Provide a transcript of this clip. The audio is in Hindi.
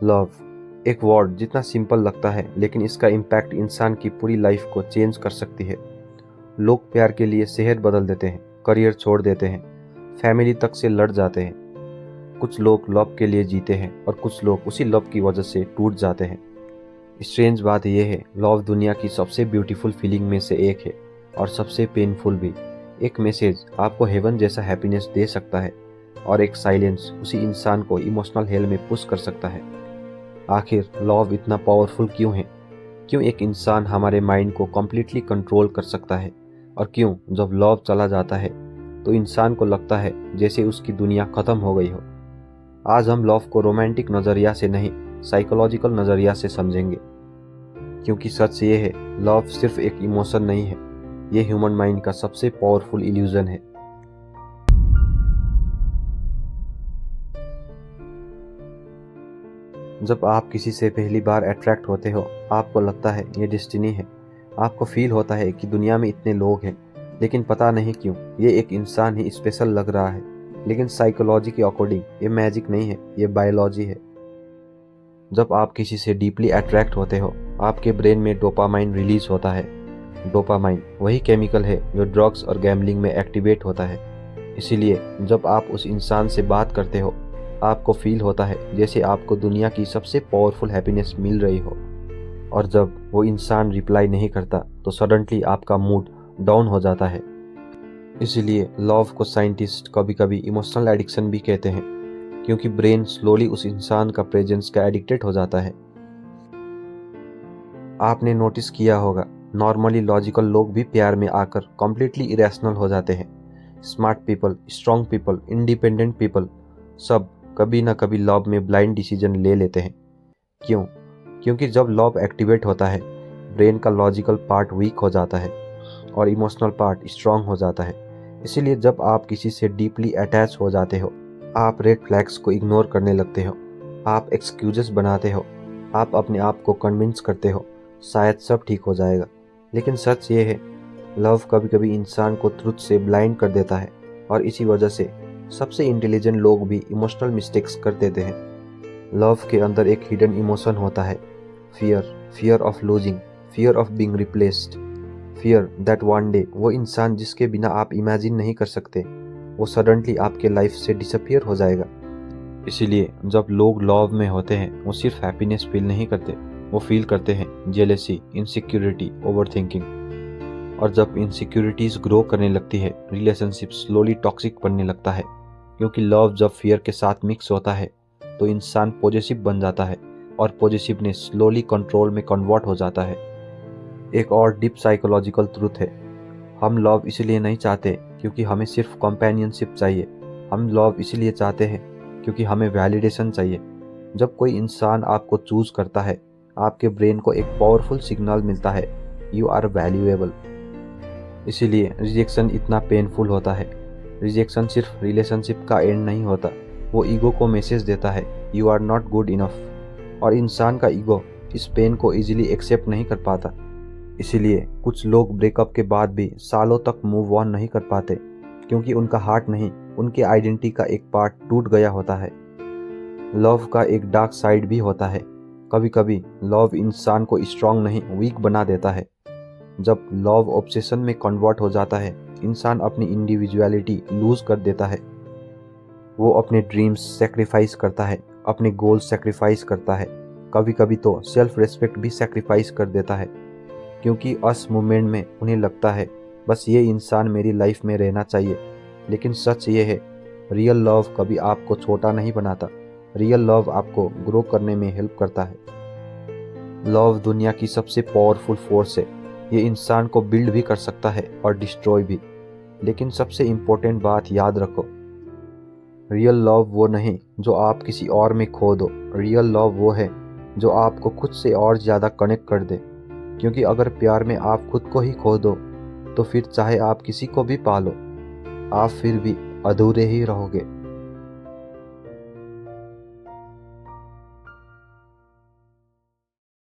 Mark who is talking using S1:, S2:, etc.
S1: लव एक वर्ड जितना सिंपल लगता है, लेकिन इसका इम्पैक्ट इंसान की पूरी लाइफ को चेंज कर सकती है। लोग प्यार के लिए शहर बदल देते हैं, करियर छोड़ देते हैं, फैमिली तक से लड़ जाते हैं। कुछ लोग लव के लिए जीते हैं और कुछ लोग उसी लव की वजह से टूट जाते हैं। स्ट्रेंज बात यह है, लव दुनिया की सबसे ब्यूटीफुल फीलिंग में से एक है और सबसे पेनफुल भी। एक मैसेज आपको हेवन जैसा हैप्पीनेस दे सकता है और एक साइलेंस उसी इंसान को इमोशनल हेल में पुश कर सकता है। आखिर लव इतना पावरफुल क्यों है? क्यों एक इंसान हमारे माइंड को कम्प्लीटली कंट्रोल कर सकता है? और क्यों जब लव चला जाता है तो इंसान को लगता है जैसे उसकी दुनिया खत्म हो गई हो? आज हम लव को रोमांटिक नज़रिया से नहीं, साइकोलॉजिकल नज़रिया से समझेंगे। क्योंकि सच ये है, लव सिर्फ एक इमोशन नहीं है, ये ह्यूमन माइंड का सबसे पावरफुल इल्यूजन है। जब आप किसी से पहली बार अट्रैक्ट होते हो, आपको लगता है ये डेस्टिनी है। आपको फील होता है कि दुनिया में इतने लोग हैं, लेकिन पता नहीं क्यों ये एक इंसान ही स्पेशल लग रहा है। लेकिन साइकोलॉजी के अकॉर्डिंग ये मैजिक नहीं है, ये बायोलॉजी है। जब आप किसी से डीपली अट्रैक्ट होते हो, आपके ब्रेन में डोपामाइन रिलीज होता है। डोपामाइन वही केमिकल है जो ड्रग्स और गैम्बलिंग में एक्टिवेट होता है। इसीलिए जब आप उस इंसान से बात करते हो, आपको फील होता है जैसे आपको दुनिया की सबसे पावरफुल हैप्पीनेस मिल रही हो। और जब वो इंसान रिप्लाई नहीं करता तो सडनली आपका मूड डाउन हो जाता है। इसीलिए लव को साइंटिस्ट कभी कभी इमोशनल एडिक्शन भी कहते हैं, क्योंकि ब्रेन स्लोली उस इंसान का प्रेजेंस का एडिक्टेड हो जाता है। आपने नोटिस किया होगा, नॉर्मली लॉजिकल लोग भी प्यार में आकर कम्प्लीटली इरेशनल हो जाते हैं। Smart people, strong people, independent people, सब कभी ना कभी लव में ब्लाइंड डिसीजन ले लेते हैं। क्यों? क्योंकि जब लव एक्टिवेट होता है, ब्रेन का लॉजिकल पार्ट वीक हो जाता है और इमोशनल पार्ट स्ट्रांग हो जाता है। इसीलिए जब आप किसी से डीपली अटैच हो जाते हो, आप रेड फ्लैग्स को इग्नोर करने लगते हो, आप एक्सक्यूजेस बनाते हो, आप अपने आप को कन्विंस करते हो शायद सब ठीक हो जाएगा। लेकिन सच ये है, लव कभी कभी इंसान को ट्रुथ से ब्लाइंड कर देता है और इसी वजह से सबसे इंटेलिजेंट लोग भी इमोशनल मिस्टेक्स कर देते हैं। लव के अंदर एक हिडन इमोशन होता है, fear, fear of losing, fear of being replaced, fear that one day वो इंसान जिसके बिना आप इमेजिन नहीं कर सकते, वो सडनली आपके लाइफ से डिसअपियर हो जाएगा। इसीलिए जब लोग लव में होते हैं, वो सिर्फ हैप्पीनेस फील नहीं करते, वो फील करते हैं जेलेसी, इनसिक्योरिटी, ओवरथिंकिंग। और जब इनसिक्योरिटीज ग्रो करने लगती है, रिलेशनशिप स्लोली टॉक्सिक बनने लगता है। क्योंकि लव जब फियर के साथ मिक्स होता है तो इंसान पॉजिटिव बन जाता है और पॉजिटिवनेस स्लोली कंट्रोल में कन्वर्ट हो जाता है। एक और डीप साइकोलॉजिकल ट्रूथ है, हम लव इसलिए नहीं चाहते क्योंकि हमें सिर्फ कंपेनियनशिप चाहिए। हम लव इसलिए चाहते हैं क्योंकि हमें वैलिडेशन चाहिए। जब कोई इंसान आपको चूज करता है, आपके ब्रेन को एक पावरफुल सिग्नल मिलता है, यू आर वैल्यूएबल। इसीलिए रिजेक्शन इतना पेनफुल होता है। रिजेक्शन सिर्फ रिलेशनशिप का एंड नहीं होता, वो ईगो को मैसेज देता है, you are not good enough. और इंसान का ईगो इस पेन को इजीली एक्सेप्ट नहीं कर पाता। इसीलिए कुछ लोग ब्रेकअप के बाद भी सालों तक मूव ऑन नहीं कर पाते, क्योंकि उनका हार्ट नहीं, उनके आइडेंटिटी का एक पार्ट टूट गया होता है। लव का एक डार्क साइड भी होता है। कभी कभी लव इंसान को स्ट्रांग नहीं, वीक बना देता है। जब लव ऑब्सेशन में कन्वर्ट हो जाता है, इंसान अपनी इंडिविजुअलिटी लूज कर देता है। वो अपने ड्रीम्स सेक्रीफाइस करता है, अपने गोल्स सेक्रीफाइस करता है, कभी कभी तो सेल्फ रिस्पेक्ट भी सेक्रीफाइस कर देता है। क्योंकि उस मोमेंट में उन्हें लगता है बस ये इंसान मेरी लाइफ में रहना चाहिए। लेकिन सच ये है, रियल लव कभी आपको छोटा नहीं बनाता, रियल लव आपको ग्रो करने में हेल्प करता है। लव दुनिया की सबसे पावरफुल फोर्स है। ये इंसान को बिल्ड भी कर सकता है और डिस्ट्रॉय भी। लेकिन सबसे इम्पोर्टेंट बात याद रखो, रियल लव वो नहीं जो आप किसी और में खो दो, रियल लव वो है जो आपको खुद से और ज़्यादा कनेक्ट कर दे। क्योंकि अगर प्यार में आप खुद को ही खो दो, तो फिर चाहे आप किसी को भी पालो, आप फिर भी अधूरे ही रहोगे।